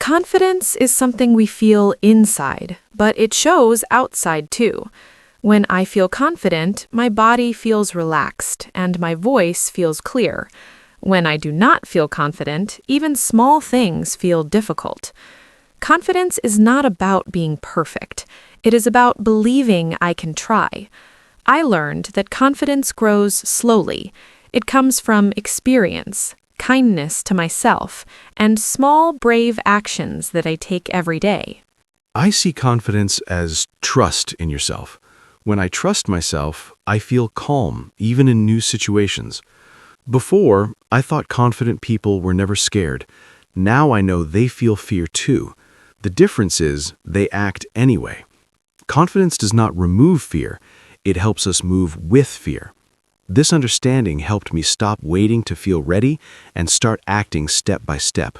Confidence is something we feel inside, but it shows outside too. When I feel confident, my body feels relaxed and my voice feels clear. When I do not feel confident, even small things feel difficult. Confidence is not about being perfect. It is about believing I can try. I learned that confidence grows slowly. It comes from experience, kindness to myself, and small, brave actions that I take every day. I see confidence as trust in yourself. When I trust myself, I feel calm, even in new situations. Before, I thought confident people were never scared. Now I know they feel fear too. The difference is they act anyway. Confidence does not remove fear. It helps us move with fear. This understanding helped me stop waiting to feel ready and start acting step by step.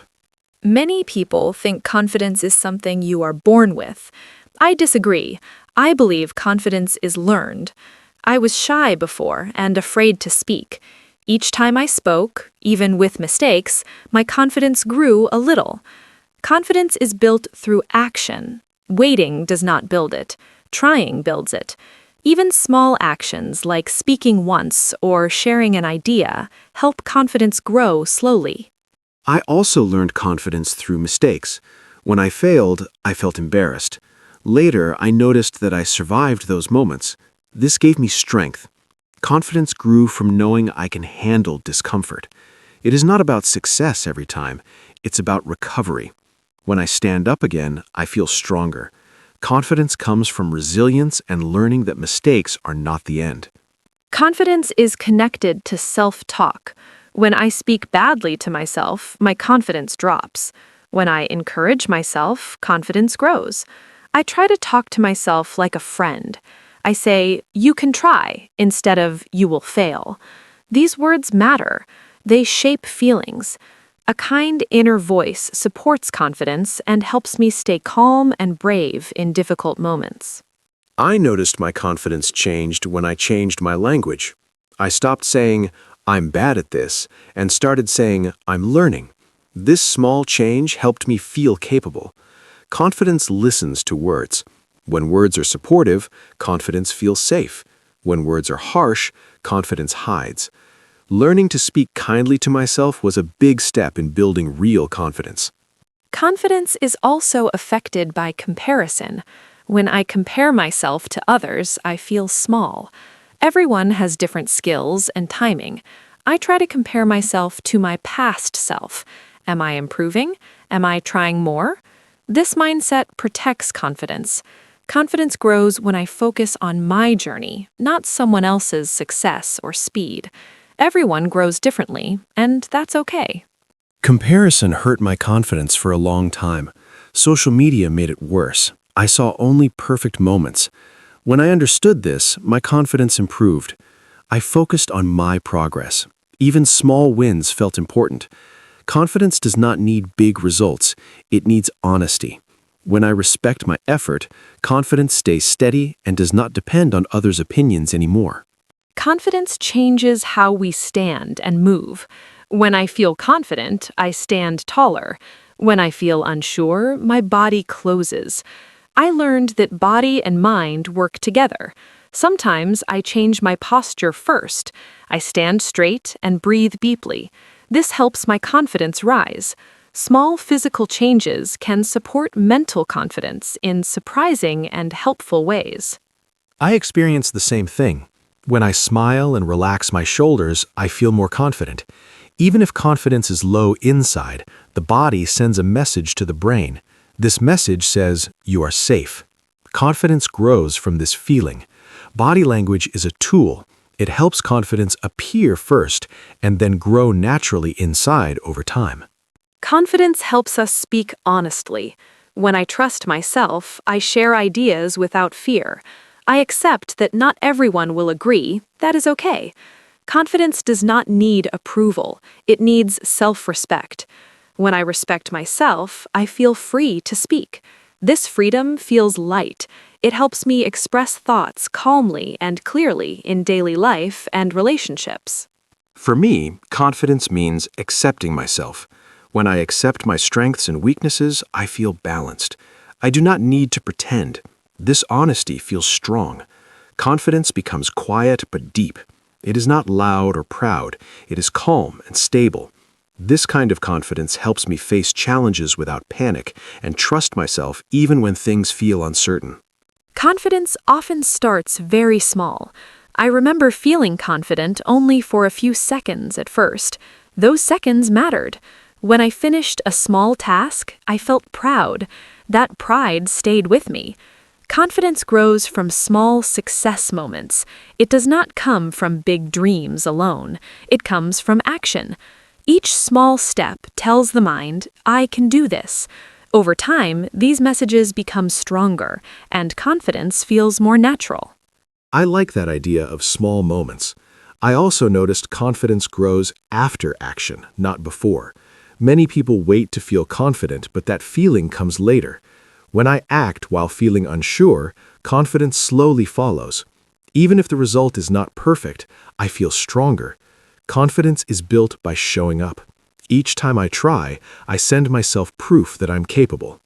Many people think confidence is something you are born with. I disagree. I believe confidence is learned. I was shy before and afraid to speak. Each time I spoke, even with mistakes, my confidence grew a little. Confidence is built through action. Waiting does not build it. Trying builds it. Even small actions like speaking once or sharing an idea help confidence grow slowly. I also learned confidence through mistakes. When I failed, I felt embarrassed. Later, I noticed that I survived those moments. This gave me strength. Confidence grew from knowing I can handle discomfort. It is not about success every time. It's about recovery. When I stand up again, I feel stronger. Confidence comes from resilience and learning that mistakes are not the end. Confidence is connected to self-talk. When I speak badly to myself, my confidence drops. When I encourage myself, confidence grows. I try to talk to myself like a friend. I say, "You can try," instead of "you will fail." These words matter. They shape feelings. A kind inner voice supports confidence and helps me stay calm and brave in difficult moments. I noticed my confidence changed when I changed my language. I stopped saying, "I'm bad at this," and started saying, "I'm learning." This small change helped me feel capable. Confidence listens to words. When words are supportive, confidence feels safe. When words are harsh, confidence hides. Learning to speak kindly to myself was a big step in building real confidence. Confidence is also affected by comparison. When I compare myself to others, I feel small. Everyone has different skills and timing. I try to compare myself to my past self. Am I improving? Am I trying more? This mindset protects confidence. Confidence grows when I focus on my journey, not someone else's success or speed. Everyone grows differently, and that's okay. Comparison hurt my confidence for a long time. Social media made it worse. I saw only perfect moments. When I understood this, my confidence improved. I focused on my progress. Even small wins felt important. Confidence does not need big results. It needs honesty. When I respect my effort, confidence stays steady and does not depend on others' opinions anymore. Confidence changes how we stand and move. When I feel confident, I stand taller. When I feel unsure, my body closes. I learned that body and mind work together. Sometimes I change my posture first. I stand straight and breathe deeply. This helps my confidence rise. Small physical changes can support mental confidence in surprising and helpful ways. I experience the same thing. When I smile and relax my shoulders, I feel more confident. Even if confidence is low inside, the body sends a message to the brain. This message says, "You are safe." Confidence grows from this feeling. Body language is a tool. It helps confidence appear first and then grow naturally inside over time. Confidence helps us speak honestly. When I trust myself, I share ideas without fear. I accept that not everyone will agree. That is okay. Confidence does not need approval. It needs self-respect. When I respect myself, I feel free to speak. This freedom feels light. It helps me express thoughts calmly and clearly in daily life and relationships. For me, confidence means accepting myself. When I accept my strengths and weaknesses, I feel balanced. I do not need to pretend. This honesty feels strong. Confidence becomes quiet but deep. It is not loud or proud. It is calm and stable. This kind of confidence helps me face challenges without panic and trust myself even when things feel uncertain. Confidence often starts very small. I remember feeling confident only for a few seconds at first. Those seconds mattered. When I finished a small task, I felt proud. That pride stayed with me. Confidence grows from small success moments. It does not come from big dreams alone. It comes from action. Each small step tells the mind, I can do this. Over time, these messages become stronger, and confidence feels more natural. I like that idea of small moments. I also noticed confidence grows after action, not before. Many people wait to feel confident, but that feeling comes later. When I act while feeling unsure, confidence slowly follows. Even if the result is not perfect, I feel stronger. Confidence is built by showing up. Each time I try, I send myself proof that I'm capable.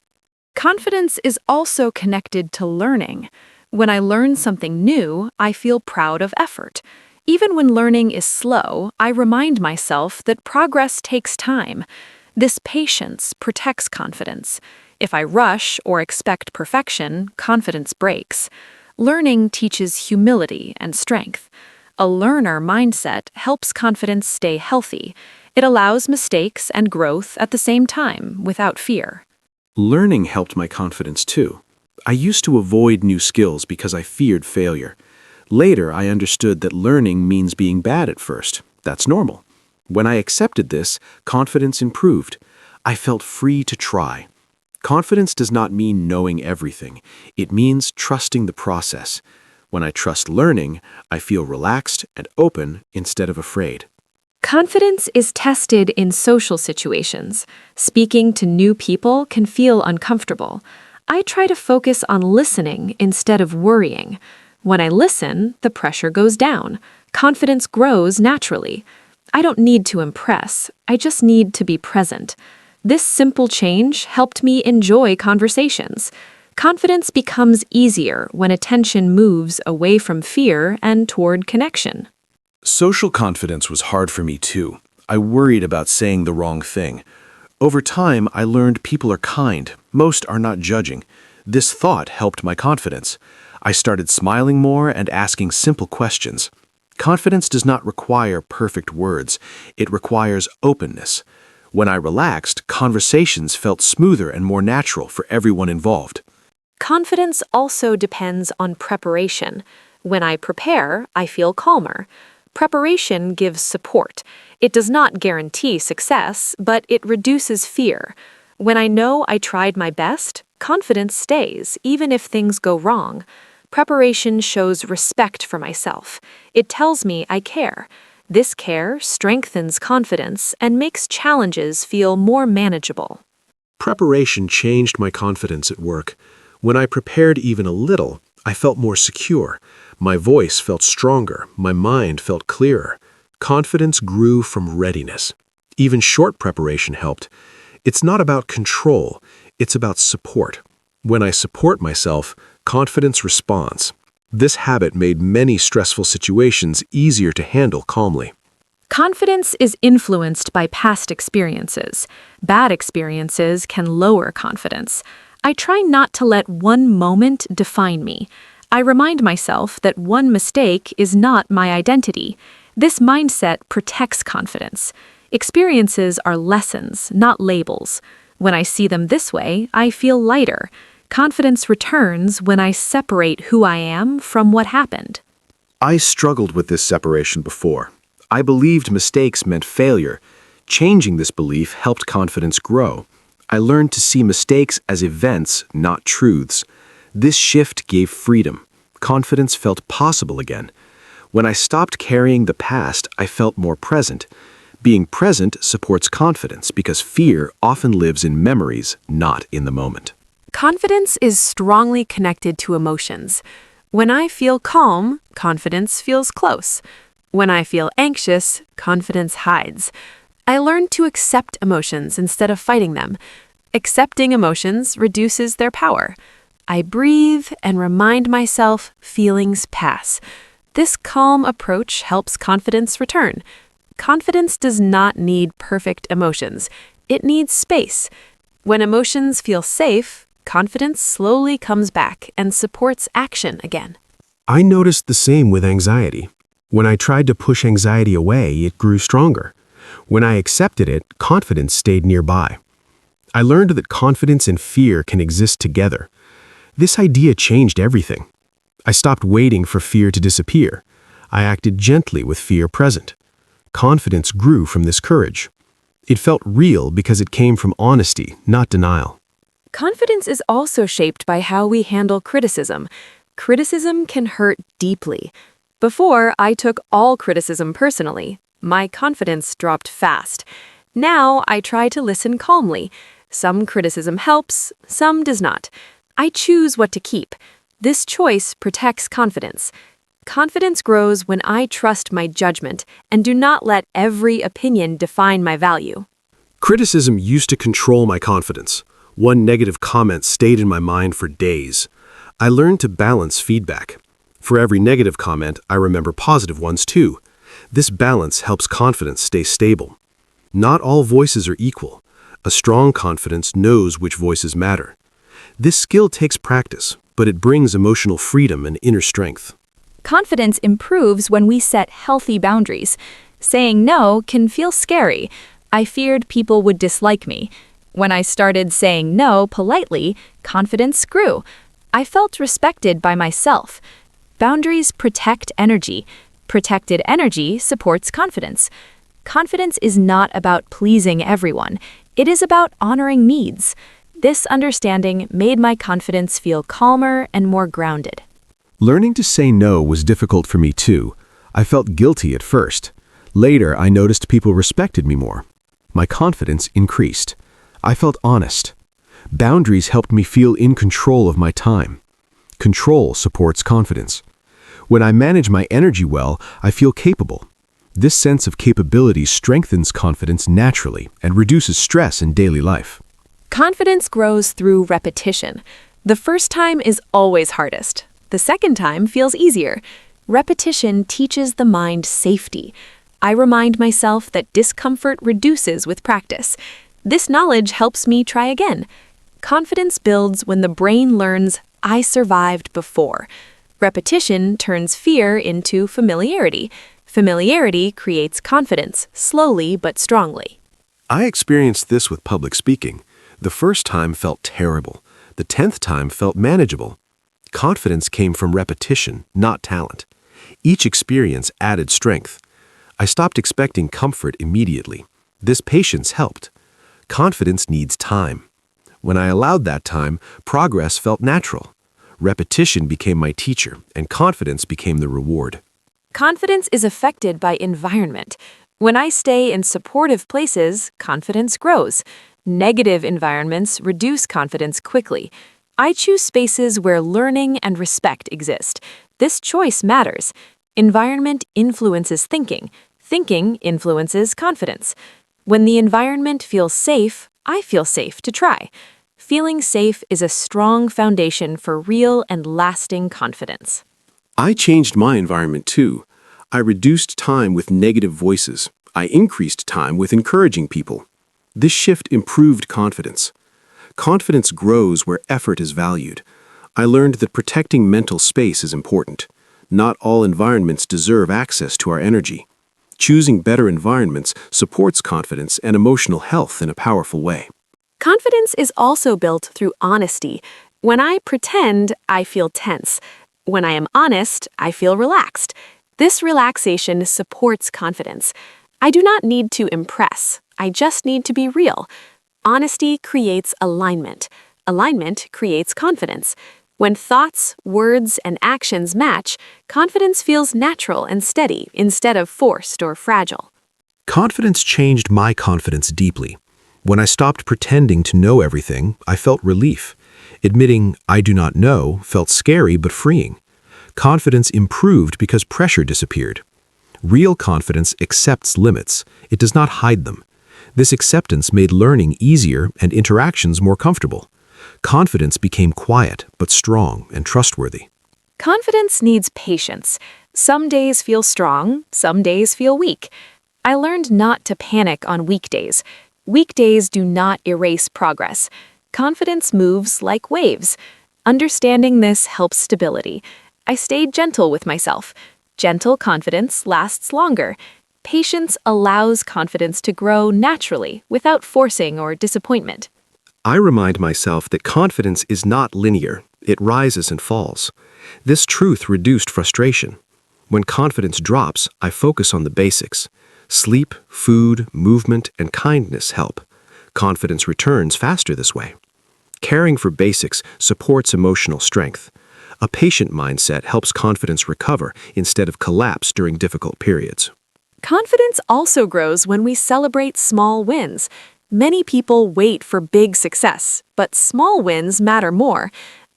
Confidence is also connected to learning. When I learn something new, I feel proud of effort. Even when learning is slow, I remind myself that progress takes time. This patience protects confidence. If I rush or expect perfection, confidence breaks. Learning teaches humility and strength. A learner mindset helps confidence stay healthy. It allows mistakes and growth at the same time, without fear. Learning helped my confidence too. I used to avoid new skills because I feared failure. Later, I understood that learning means being bad at first. That's normal. When I accepted this, confidence improved. I felt free to try. Confidence does not mean knowing everything. It means trusting the process. When I trust learning, I feel relaxed and open instead of afraid. Confidence is tested in social situations. Speaking to new people can feel uncomfortable. I try to focus on listening instead of worrying. When I listen, the pressure goes down. Confidence grows naturally. I don't need to impress. I just need to be present. This simple change helped me enjoy conversations. Confidence becomes easier when attention moves away from fear and toward connection. Social confidence was hard for me too. I worried about saying the wrong thing. Over time, I learned people are kind. Most are not judging. This thought helped my confidence. I started smiling more and asking simple questions. Confidence does not require perfect words. It requires openness. When I relaxed, conversations felt smoother and more natural for everyone involved. Confidence also depends on preparation. When I prepare, I feel calmer. Preparation gives support. It does not guarantee success, but it reduces fear. When I know I tried my best, confidence stays, even if things go wrong. Preparation shows respect for myself. It tells me I care. This care strengthens confidence and makes challenges feel more manageable. Preparation changed my confidence at work. When I prepared even a little, I felt more secure. My voice felt stronger. My mind felt clearer. Confidence grew from readiness. Even short preparation helped. It's not about control. It's about support. When I support myself, confidence responds. This habit made many stressful situations easier to handle calmly. Confidence is influenced by past experiences. Bad experiences can lower confidence. I try not to let one moment define me. I remind myself that one mistake is not my identity. This mindset protects confidence. Experiences are lessons, not labels. When I see them this way, I feel lighter. Confidence returns when I separate who I am from what happened. I struggled with this separation before. I believed mistakes meant failure. Changing this belief helped confidence grow. I learned to see mistakes as events, not truths. This shift gave freedom. Confidence felt possible again. When I stopped carrying the past, I felt more present. Being present supports confidence because fear often lives in memories, not in the moment. Confidence is strongly connected to emotions. When I feel calm, confidence feels close. When I feel anxious, confidence hides. I learned to accept emotions instead of fighting them. Accepting emotions reduces their power. I breathe and remind myself feelings pass. This calm approach helps confidence return. Confidence does not need perfect emotions. It needs space. When emotions feel safe, confidence slowly comes back and supports action again. I noticed the same with anxiety. When I tried to push anxiety away, it grew stronger. When I accepted it, confidence stayed nearby. I learned that confidence and fear can exist together. This idea changed everything. I stopped waiting for fear to disappear. I acted gently with fear present. Confidence grew from this courage. It felt real because it came from honesty, not denial. Confidence is also shaped by how we handle criticism. Criticism can hurt deeply. Before, I took all criticism personally. My confidence dropped fast. Now, I try to listen calmly. Some criticism helps, some does not. I choose what to keep. This choice protects confidence. Confidence grows when I trust my judgment and do not let every opinion define my value. Criticism used to control my confidence. One negative comment stayed in my mind for days. I learned to balance feedback. For every negative comment, I remember positive ones too. This balance helps confidence stay stable. Not all voices are equal. A strong confidence knows which voices matter. This skill takes practice, but it brings emotional freedom and inner strength. Confidence improves when we set healthy boundaries. Saying no can feel scary. I feared people would dislike me. When I started saying no politely, confidence grew. I felt respected by myself. Boundaries protect energy. Protected energy supports confidence. Confidence is not about pleasing everyone. It is about honoring needs. This understanding made my confidence feel calmer and more grounded. Learning to say no was difficult for me too. I felt guilty at first. Later, I noticed people respected me more. My confidence increased. I felt honest. Boundaries helped me feel in control of my time. Control supports confidence. When I manage my energy well, I feel capable. This sense of capability strengthens confidence naturally and reduces stress in daily life. Confidence grows through repetition. The first time is always hardest. The second time feels easier. Repetition teaches the mind safety. I remind myself that discomfort reduces with practice. This knowledge helps me try again. Confidence builds when the brain learns, I survived before. Repetition turns fear into familiarity. Familiarity creates confidence, slowly but strongly. I experienced this with public speaking. The first time felt terrible. The 10th time felt manageable. Confidence came from repetition, not talent. Each experience added strength. I stopped expecting comfort immediately. This patience helped. Confidence needs time. When I allowed that time, progress felt natural. Repetition became my teacher, and confidence became the reward. Confidence is affected by environment. When I stay in supportive places, confidence grows. Negative environments reduce confidence quickly. I choose spaces where learning and respect exist. This choice matters. Environment influences thinking. Thinking influences confidence. When the environment feels safe, I feel safe to try. Feeling safe is a strong foundation for real and lasting confidence. I changed my environment too. I reduced time with negative voices. I increased time with encouraging people. This shift improved confidence. Confidence grows where effort is valued. I learned that protecting mental space is important. Not all environments deserve access to our energy. Choosing better environments supports confidence and emotional health in a powerful way. Confidence is also built through honesty. When I pretend, I feel tense. When I am honest, I feel relaxed. This relaxation supports confidence. I do not need to impress. I just need to be real. Honesty creates alignment. Alignment creates confidence. When thoughts, words, and actions match, confidence feels natural and steady instead of forced or fragile. Confidence changed my confidence deeply. When I stopped pretending to know everything, I felt relief. Admitting I do not know felt scary but freeing. Confidence improved because pressure disappeared. Real confidence accepts limits. It does not hide them. This acceptance made learning easier and interactions more comfortable. Confidence became quiet but strong and trustworthy. Confidence needs patience. Some days feel strong, some days feel weak. I learned not to panic on weekdays. Weekdays do not erase progress. Confidence moves like waves. Understanding this helps stability. I stayed gentle with myself. Gentle confidence lasts longer. Patience allows confidence to grow naturally without forcing or disappointment. I remind myself that confidence is not linear. It rises and falls. This truth reduced frustration. When confidence drops, I focus on the basics. Sleep, food, movement, and kindness help. Confidence returns faster this way. Caring for basics supports emotional strength. A patient mindset helps confidence recover instead of collapse during difficult periods. Confidence also grows when we celebrate small wins. Many people wait for big success, but small wins matter more.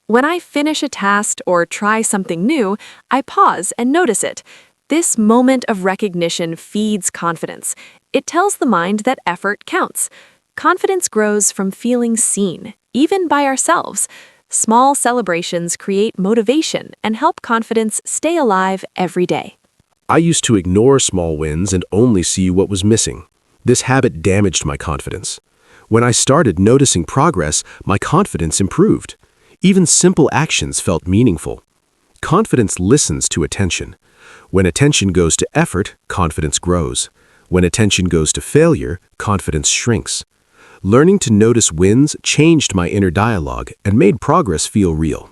When I finish a task or try something new, I pause and notice it. This moment of recognition feeds confidence. It tells the mind that effort counts. Confidence grows from feeling seen, even by ourselves. Small celebrations create motivation and help confidence stay alive every day. I used to ignore small wins and only see what was missing. This habit damaged my confidence. When I started noticing progress, my confidence improved. Even simple actions felt meaningful. Confidence listens to attention. When attention goes to effort, confidence grows. When attention goes to failure, confidence shrinks. Learning to notice wins changed my inner dialogue and made progress feel real.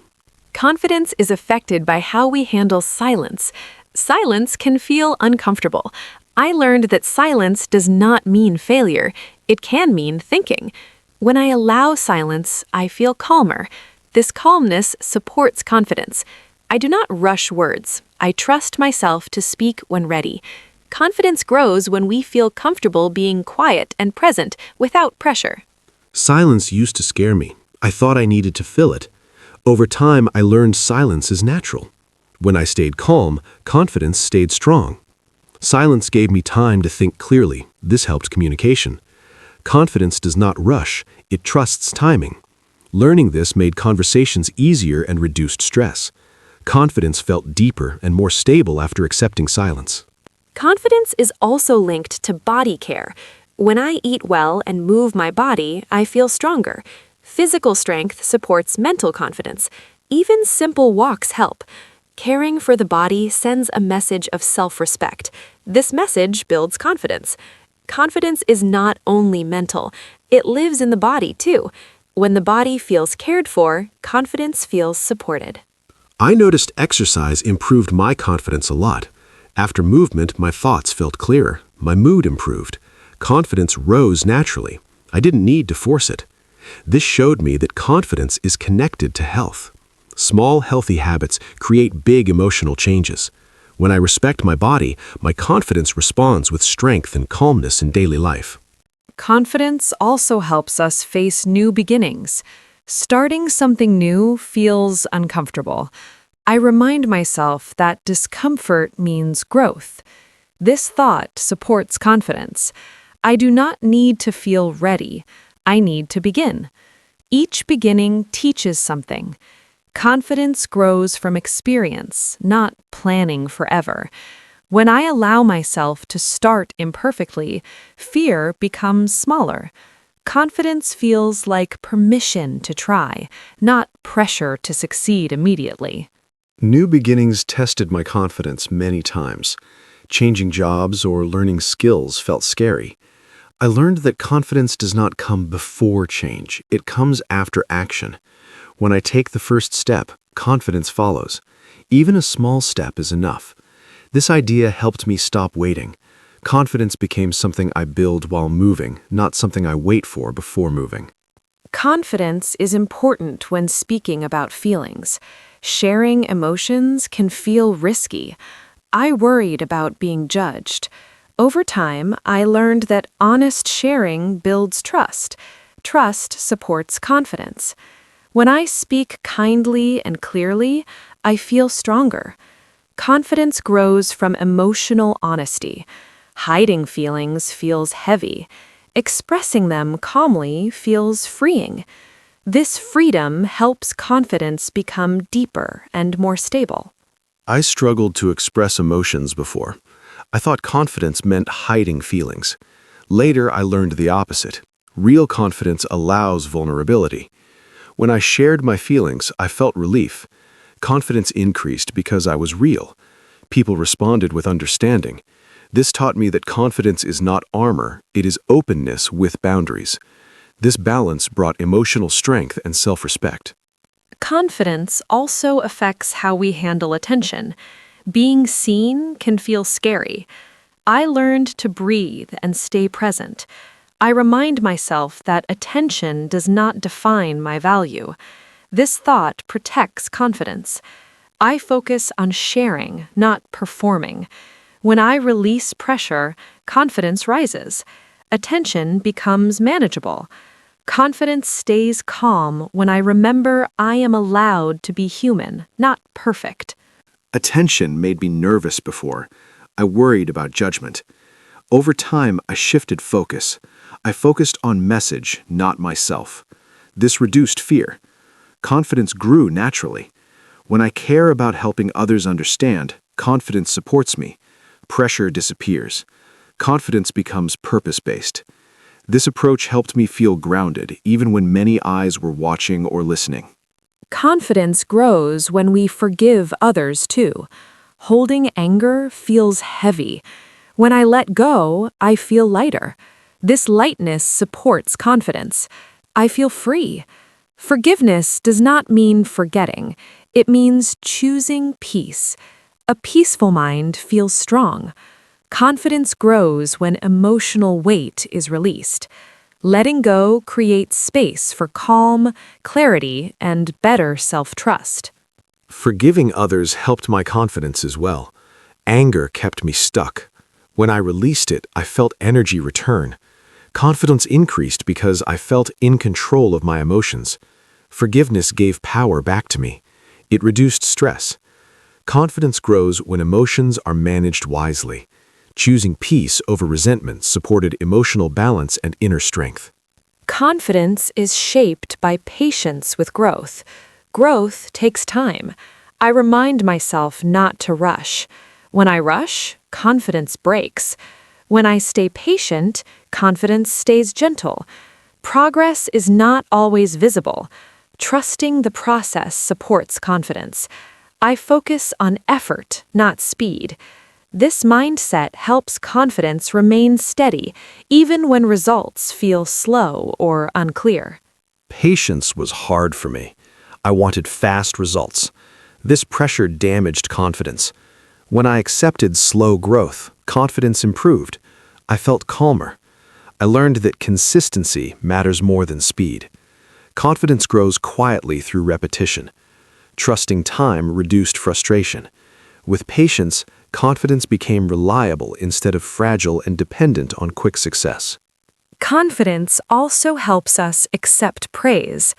Confidence is affected by how we handle silence. Silence can feel uncomfortable. I learned that silence does not mean failure. It can mean thinking. When I allow silence, I feel calmer. This calmness supports confidence. I do not rush words. I trust myself to speak when ready. Confidence grows when we feel comfortable being quiet and present without pressure. Silence used to scare me. I thought I needed to fill it. Over time, I learned silence is natural. When I stayed calm, confidence stayed strong. Silence gave me time to think clearly. This helped communication. Confidence does not rush. It trusts timing. Learning this made conversations easier and reduced stress. Confidence felt deeper and more stable after accepting silence. Confidence is also linked to body care. When I eat well and move my body, I feel stronger. Physical strength supports mental confidence. Even simple walks help. Caring for the body sends a message of self-respect. This message builds confidence. Confidence is not only mental. It lives in the body, too. When the body feels cared for, confidence feels supported. I noticed exercise improved my confidence a lot. After movement, my thoughts felt clearer. My mood improved. Confidence rose naturally. I didn't need to force it. This showed me that confidence is connected to health. Small, healthy habits create big emotional changes. When I respect my body, my confidence responds with strength and calmness in daily life. Confidence also helps us face new beginnings. Starting something new feels uncomfortable. I remind myself that discomfort means growth. This thought supports confidence. I do not need to feel ready. I need to begin. Each beginning teaches something. Confidence grows from experience, not planning forever. When I allow myself to start imperfectly, fear becomes smaller. Confidence feels like permission to try, not pressure to succeed immediately. New beginnings tested my confidence many times. Changing jobs or learning skills felt scary. I learned that confidence does not come before change, it comes after action. When I take the first step, confidence follows. Even a small step is enough. This idea helped me stop waiting. Confidence became something I build while moving, not something I wait for before moving. Confidence is important when speaking about feelings. Sharing emotions can feel risky. I worried about being judged. Over time, I learned that honest sharing builds trust. Trust supports confidence. When I speak kindly and clearly, I feel stronger. Confidence grows from emotional honesty. Hiding feelings feels heavy. Expressing them calmly feels freeing. This freedom helps confidence become deeper and more stable. I struggled to express emotions before. I thought confidence meant hiding feelings. Later, I learned the opposite. Real confidence allows vulnerability. When I shared my feelings, I felt relief. Confidence increased because I was real. People responded with understanding. This taught me that confidence is not armor, it is openness with boundaries. This balance brought emotional strength and self-respect. Confidence also affects how we handle attention. Being seen can feel scary. I learned to breathe and stay present. I remind myself that attention does not define my value. This thought protects confidence. I focus on sharing, not performing. When I release pressure, confidence rises. Attention becomes manageable. Confidence stays calm when I remember I am allowed to be human, not perfect. Attention made me nervous before. I worried about judgment. Over time, I shifted focus. I focused on message, not myself. This reduced fear. Confidence grew naturally. When I care about helping others understand, confidence supports me. Pressure disappears. Confidence becomes purpose-based. This approach helped me feel grounded, even when many eyes were watching or listening. Confidence grows when we forgive others too. Holding anger feels heavy. When I let go, I feel lighter. This lightness supports confidence. I feel free. Forgiveness does not mean forgetting. It means choosing peace. A peaceful mind feels strong. Confidence grows when emotional weight is released. Letting go creates space for calm, clarity, and better self-trust. Forgiving others helped my confidence as well. Anger kept me stuck. When I released it, I felt energy return. Confidence increased because I felt in control of my emotions. Forgiveness gave power back to me. It reduced stress. Confidence grows when emotions are managed wisely. Choosing peace over resentment supported emotional balance and inner strength. Confidence is shaped by patience with growth. Growth takes time. I remind myself not to rush. When I rush, confidence breaks. When I stay patient, confidence stays gentle. Progress is not always visible. Trusting the process supports confidence. I focus on effort, not speed. This mindset helps confidence remain steady, even when results feel slow or unclear. Patience was hard for me. I wanted fast results. This pressure damaged confidence. When I accepted slow growth, confidence improved. I felt calmer. I learned that consistency matters more than speed. Confidence grows quietly through repetition. Trusting time reduced frustration. With patience, confidence became reliable instead of fragile and dependent on quick success. Confidence also helps us accept praise.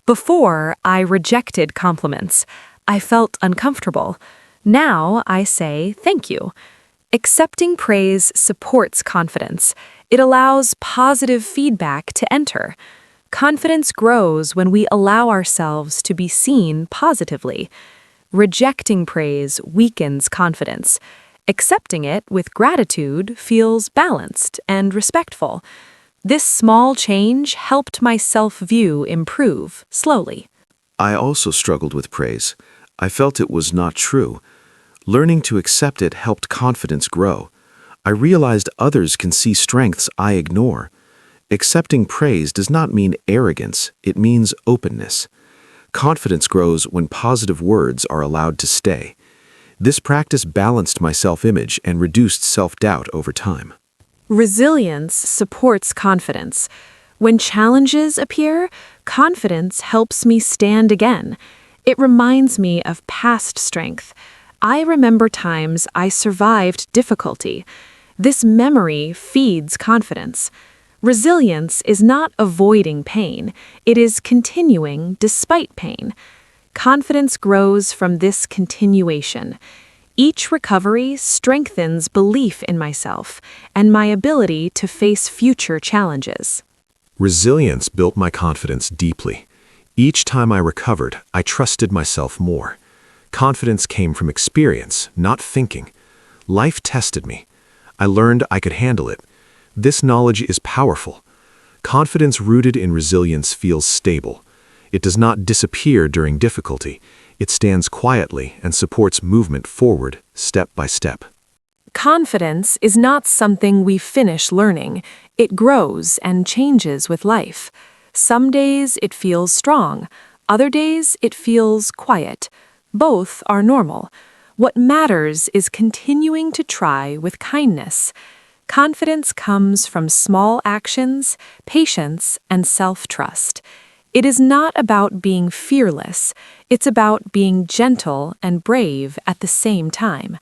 Before, I rejected compliments. I felt uncomfortable. Now I say thank you. Accepting praise supports confidence. It allows positive feedback to enter. Confidence grows when we allow ourselves to be seen positively. Rejecting praise weakens confidence. Accepting it with gratitude feels balanced and respectful. This small change helped my self-view improve slowly. I also struggled with praise. I felt it was not true. Learning to accept it helped confidence grow. I realized others can see strengths I ignore. Accepting praise does not mean arrogance, it means openness. Confidence grows when positive words are allowed to stay. This practice balanced my self-image and reduced self-doubt over time. Resilience supports confidence. When challenges appear, confidence helps me stand again. It reminds me of past strength. I remember times I survived difficulty. This memory feeds confidence. Resilience is not avoiding pain, it is continuing despite pain. Confidence grows from this continuation. Each recovery strengthens belief in myself and my ability to face future challenges. Resilience built my confidence deeply. Each time I recovered, I trusted myself more. Confidence came from experience, not thinking. Life tested me. I learned I could handle it. This knowledge is powerful. Confidence rooted in resilience feels stable. It does not disappear during difficulty. It stands quietly and supports movement forward, step by step. Confidence is not something we finish learning. It grows and changes with life. Some days it feels strong. Other days it feels quiet. Both are normal. What matters is continuing to try with kindness. Confidence comes from small actions, patience, and self-trust. It is not about being fearless. It's about being gentle and brave at the same time.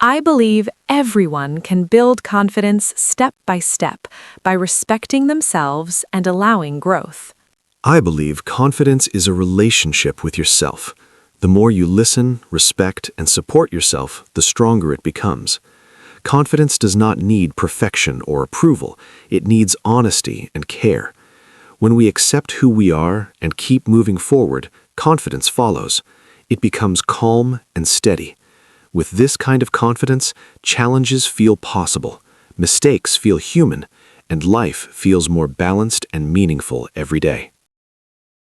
I believe everyone can build confidence step by step by respecting themselves and allowing growth. I believe confidence is a relationship with yourself. The more you listen, respect, and support yourself, the stronger it becomes. Confidence does not need perfection or approval. It needs honesty and care. When we accept who we are and keep moving forward, confidence follows. It becomes calm and steady. With this kind of confidence, challenges feel possible, mistakes feel human, and life feels more balanced and meaningful every day.